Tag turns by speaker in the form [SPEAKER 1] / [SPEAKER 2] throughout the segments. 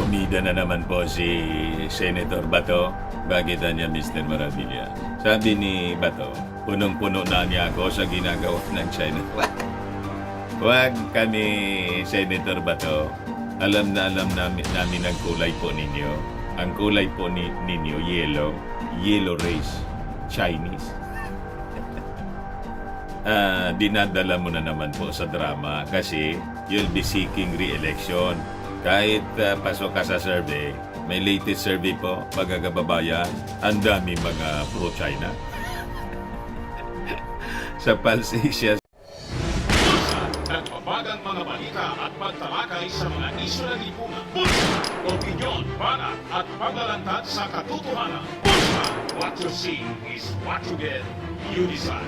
[SPEAKER 1] Umida na naman po si Senator Bato. Bakit niya, Mr. Maravilla? Sabi ni Bato, punong-puno na niya ako sa ginagawa ng China. Huwag kami, Senator Bato. Alam namin ang kulay po ninyo. Ang kulay po ninyo, yellow. Yellow race. Chinese. Dinadala mo na naman po sa drama kasi you'll be seeking re-election. Kahit pasok ka sa survey, may latest survey po, mga kababayan, ang dami mga pro-China. Sa Pulse Asia.
[SPEAKER 2] Nagbabagang mga balita at pagtalakay sa mga isyu ng lipunan. Pulsa, opinyon, banat at paglalantad sa katotohanan. Pulsa, what you see is what you get. You decide.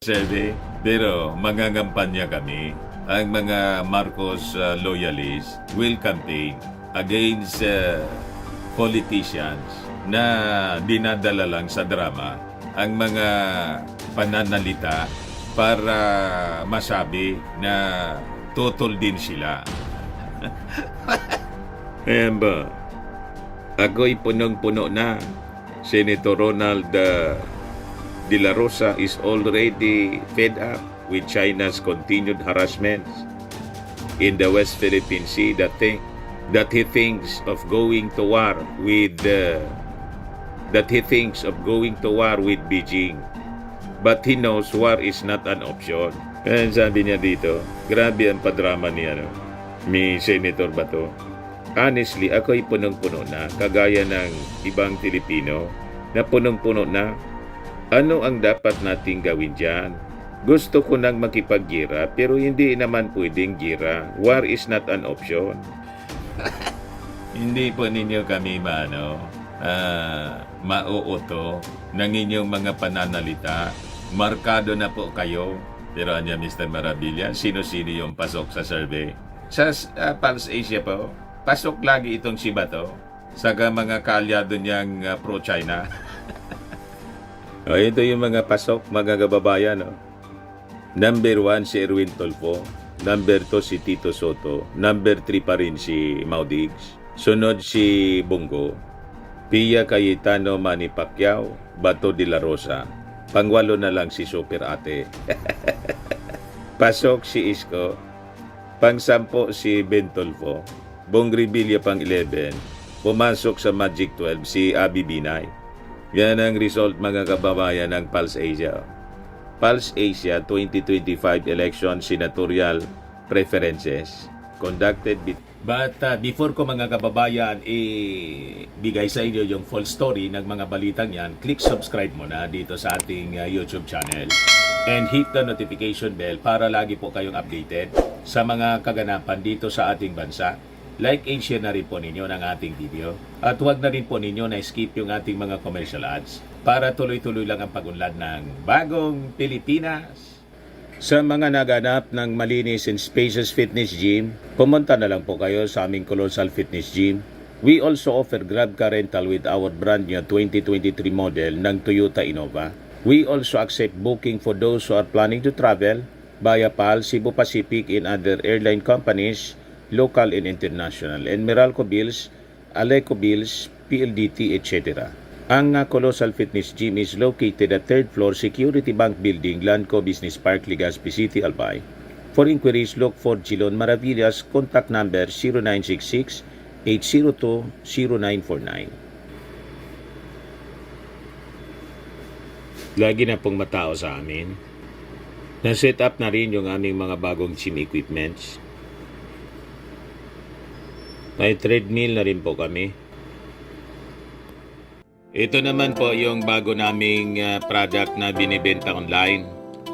[SPEAKER 1] Survey, pero mangangampanya kami. Ang mga Marcos loyalists will campaign against politicians na dinadala lang sa drama ang mga pananalita para masabi na totoo din sila. Ayan ba? Ako'y punong-puno na. Senator Ronald De La Rosa is already fed up with China's continued harassments in the West Philippine Sea that he thinks of going to war with Beijing. But he knows war is not an option. And sabi niya dito, grabe ang padrama niya, no? Mi Senator Bato. Honestly, ako'y punong-puno na, kagaya ng ibang Pilipino, na punong-puno na. Ano ang dapat nating gawin dyan? Gusto ko nang makipaggira, pero hindi naman pwedeng gira. War is not an option. Hindi po ninyo kami mauuto ng inyong mga pananalita. Markado na po kayo. Pero anya, Mr. Maravilla, sino-sino yung pasok sa survey? Sa Pulse Asia po, pasok lagi itong si Bato. Saka mga kaalyado niyang pro-China. O, ito yung mga pasok, mga kababayan. No? Number 1 si Erwin Tulfo. Number 2 si Tito Soto. Number 3 pa rin si Maudigs. Sunod si Bongo. Pia Cayetano, Manny Pacquiao. Bato de la Rosa. Pangwalo na lang si Super Ate. Pasok si Isko. Pang-10 si Ben Tulfo. Bong Revilla pang 11. Pumasok sa Magic 12 si Abby Binay. Yan ang result, mga kababayan, ng Pulse Asia. Pulse Asia 2025 election senatorial preferences conducted But before ko, mga kababayan, bigay sa inyo yung full story ng mga balitang yan, click subscribe muna dito sa ating YouTube channel and hit the notification bell para lagi po kayong updated sa mga kaganapan dito sa ating bansa. Like and share na rin po ninyo ng ating video. At huwag na rin po ninyo na skip yung ating mga commercial ads para tuloy-tuloy lang ang pag-unlad ng bagong Pilipinas. Sa mga naganap ng malinis and spacious fitness gym, pumunta na lang po kayo sa aming Colossal Fitness Gym. We also offer Grab car rental with our brand new 2023 model ng Toyota Innova. We also accept booking for those who are planning to travel via PAL, Cebu Pacific, and other airline companies, local and international, and Meralco Bills, Aleco Bills, PLDT, etc. Ang Colossal Fitness Gym is located at 3rd floor Security Bank Building, Lanco Business Park, Legazpi City, Albay. For inquiries, look for Gilon Maravillas. Contact number 0966-802-0949. Lagi na pong matao sa amin. Na-set up na rin yung aming mga bagong gym equipments. May treadmill na rin po kami. Ito naman po yung bago naming product na binibenta online.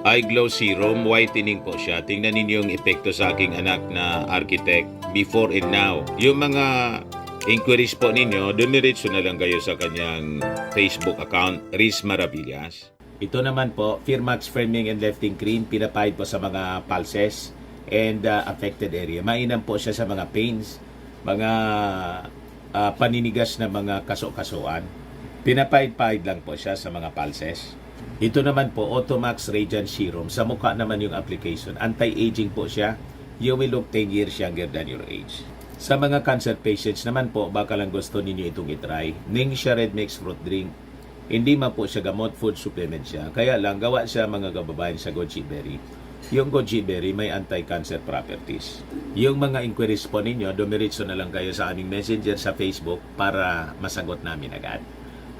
[SPEAKER 1] Eye Glow Serum, whitening po siya. Tingnan ninyo yung epekto sa aking anak na architect before and now. Yung mga inquiries po ninyo, dumiretso na lang kayo sa kanyang Facebook account, Riz Maravillas. Ito naman po, Firmax Firming and Lifting Cream, pinapahid po sa mga pulses and affected area. Mainam po siya sa mga pains, mga paninigas na mga kaso-kasuan. Pinapahid-pahid lang po siya sa mga pulses. Ito naman po, Automax Radiant Serum. Sa mukha naman yung application. Anti-aging po siya. you will look 10 years younger than your age. Sa mga cancer patients naman po, baka lang gusto ninyo itong itry. Ning siya red mixed fruit drink. Hindi man po siya gamot, food supplement siya. Kaya lang, gawa siya mga kababayan sa goji berry. Yung goji berry may anti-cancer properties. Yung mga inquiries po ninyo, dumiritso na lang kayo sa aming messenger sa Facebook para masagot namin agad.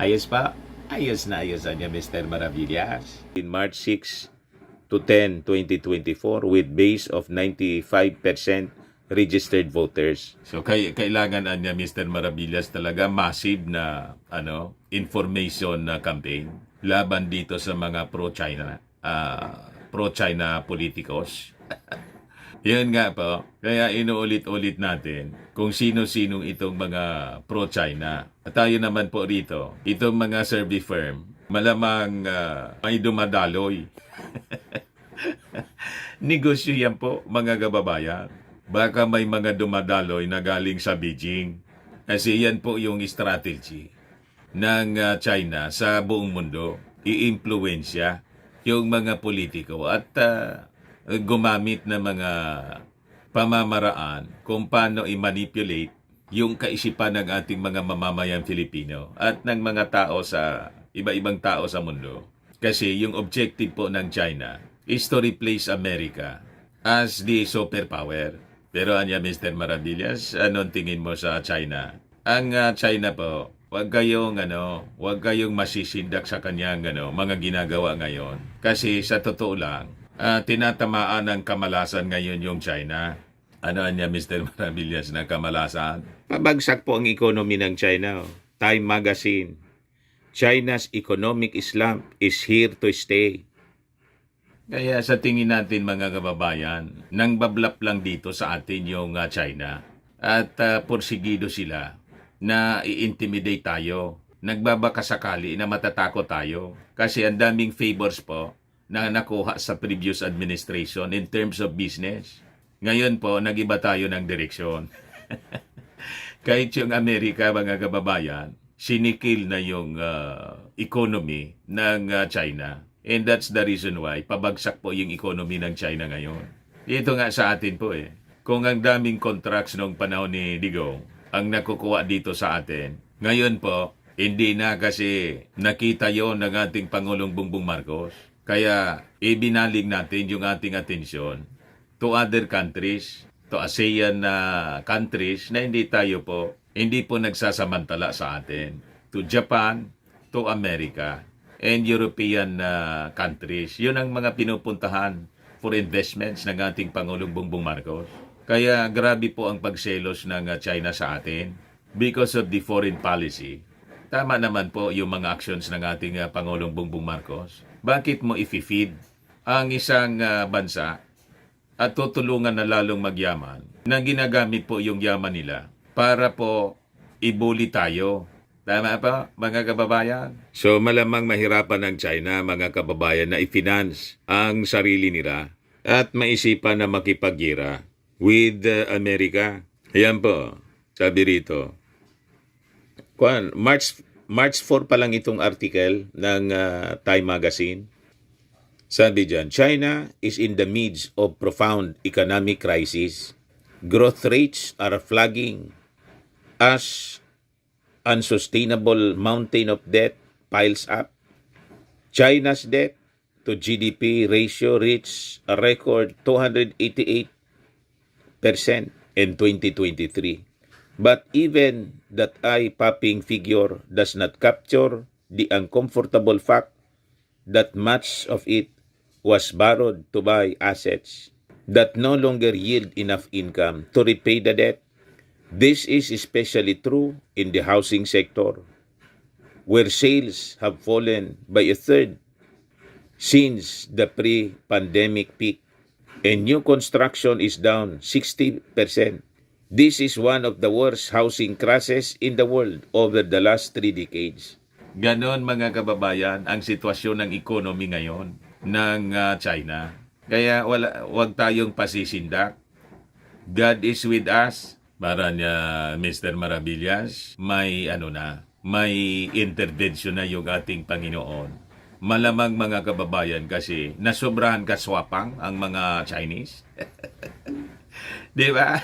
[SPEAKER 1] Ayos pa? Ayos na niya, Mr. Maravillas. In March 6 to 10, 2024 with base of 95% registered voters. So kailangan niya, Mr. Maravillas, talaga massive na information na campaign laban dito sa mga pro-China politicos. Yan nga po. Kaya inuulit-ulit natin kung sino-sinong itong mga pro-China. At tayo naman po rito, itong mga survey firm, malamang may dumadaloy. Negosyo yan po, mga kababayan. Baka may mga dumadaloy na galing sa Beijing. Kasi yan po yung strategy ng China sa buong mundo. I-impluensya yung mga politiko at gumamit ng mga pamamaraan kung paano i-manipulate yung kaisipan ng ating mga mamamayang Filipino at ng mga tao sa iba-ibang tao sa mundo. Kasi yung objective po ng China is to replace America as the superpower. Pero anya, Mr. Maravillas, anong tingin mo sa China? Ang China po, wag kayong masisindak sa kanyang mga ginagawa ngayon. Kasi sa totoo lang, tinatamaan ng kamalasan ngayon yung China. Ano anya, Mr. Maravillas, na kamalasan? Pabagsak po ang economy ng China. Time Magazine. China's economic slump is here to stay. Kaya sa tingin natin, mga kababayan, nang bablap lang dito sa atin yung China at porsigido sila na i-intimidate tayo. Nagbabakasakali na matatakot tayo kasi ang daming favors po na nakuha sa previous administration in terms of business. Ngayon po, nag-iba tayo ng direksyon. Kahit yung Amerika, mga kababayan, sinikil na yung economy ng China. And that's the reason why pabagsak po yung economy ng China ngayon. Ito nga sa atin po Kung ang daming contracts noong panahon ni Digong ang nakukuha dito sa atin, ngayon po, hindi na kasi nakita yon ng ating Pangulong Bongbong Marcos. Kaya ibinalig natin yung ating atensyon to other countries, to ASEAN countries na hindi po nagsasamantala sa atin. To Japan, to America, and European countries. Yun ang mga pinupuntahan for investments ng ating Pangulong Bongbong Marcos. Kaya grabe po ang pagselos ng China sa atin because of the foreign policy. Tama naman po yung mga actions ng ating Pangulong Bongbong Marcos. Bakit mo i-feed ang isang bansa at tutulungan na lalong magyaman na ginagamit po yung yaman nila para po ibuli tayo? Tama pa, mga kababayan? So malamang mahirapan ng China, mga kababayan, na i-finance ang sarili nila at maisipan na makipaggira with America. Ayan po, sabi rito. March 4 pa lang itong article ng Time Magazine. Sabi dyan, China is in the midst of profound economic crisis. Growth rates are flagging as unsustainable mountain of debt piles up. China's debt to GDP ratio reached a record 288% in 2023. But even that eye-popping figure does not capture the uncomfortable fact that much of it was borrowed to buy assets that no longer yield enough income to repay the debt. This is especially true in the housing sector, where sales have fallen by a third since the pre-pandemic peak, and new construction is down 60%. This is one of the worst housing crashes in the world over the last 3 decades. Ganon, mga kababayan, ang sitwasyon ng economy ngayon ng China. Kaya wag tayong pasisindak. God is with us. Para niya, Mr. Maravillas, may intervention na yung ating Panginoon. Malamang, mga kababayan, kasi nasobrahan kaswapang ang mga Chinese. Di ba?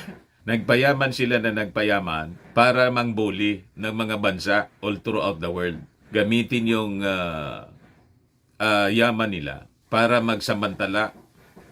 [SPEAKER 1] Nagpayaman sila na nagpayaman para mangbuli ng mga bansa all throughout the world. Gamitin yung yaman nila para magsamantala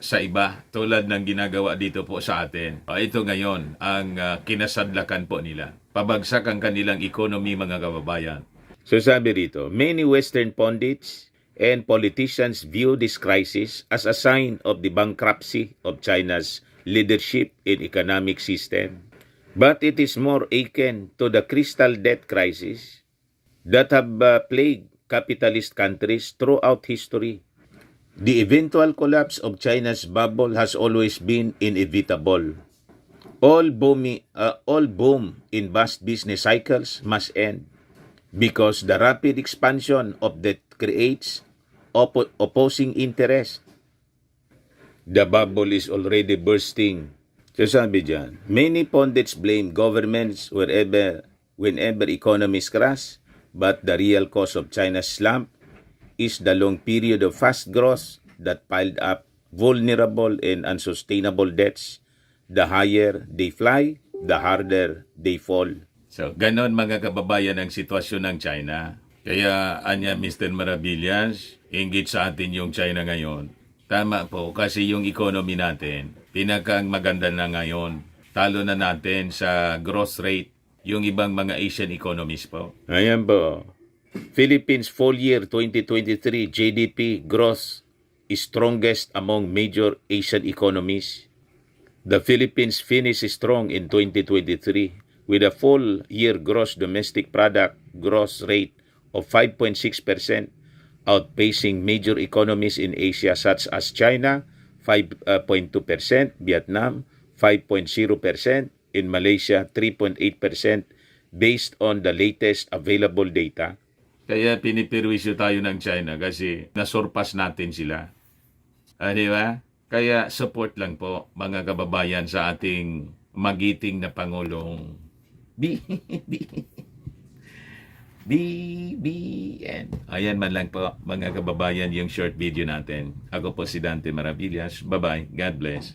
[SPEAKER 1] sa iba tulad ng ginagawa dito po sa atin. Ito ngayon ang kinasadlakan po nila. Pabagsak ang kanilang economy, mga kababayan. So sabi rito, many Western pundits and politicians view this crisis as a sign of the bankruptcy of China's leadership in economic system. But it is more akin to the crystal debt crisis that have plagued capitalist countries throughout history. The eventual collapse of China's bubble has always been inevitable. All boom in vast business cycles must end because the rapid expansion of debt creates opposing interest. The bubble is already bursting. So sabi dyan, many pundits blame governments whenever economies crash, but the real cause of China's slump is the long period of fast growth that piled up vulnerable and unsustainable debts. The higher they fly, the harder they fall. So, ganon mga kababayan ang sitwasyon ng China. Kaya, anya Mr. Maravillas, inggit sa atin yung China ngayon. Tama po, kasi yung economy natin, pinakang maganda na ngayon. Talo na natin sa growth rate yung ibang mga Asian economies po. Ayan po. Philippines full year 2023 GDP growth is strongest among major Asian economies. The Philippines finished strong in 2023 with a full year gross domestic product growth rate of 5.6%, outpacing major economies in Asia such as China 5.2%, Vietnam 5.0%, in Malaysia 3.8% based on the latest available data. Kaya pinipirwisyo tayo ng China kasi nasurpass natin sila. Di ba? Kaya support lang po mga kababayan sa ating magiting na Pangulong BBN. Ayan man lang po mga kababayan yung short video natin. Ako po si Dante Maravillas. Bye-bye. God bless.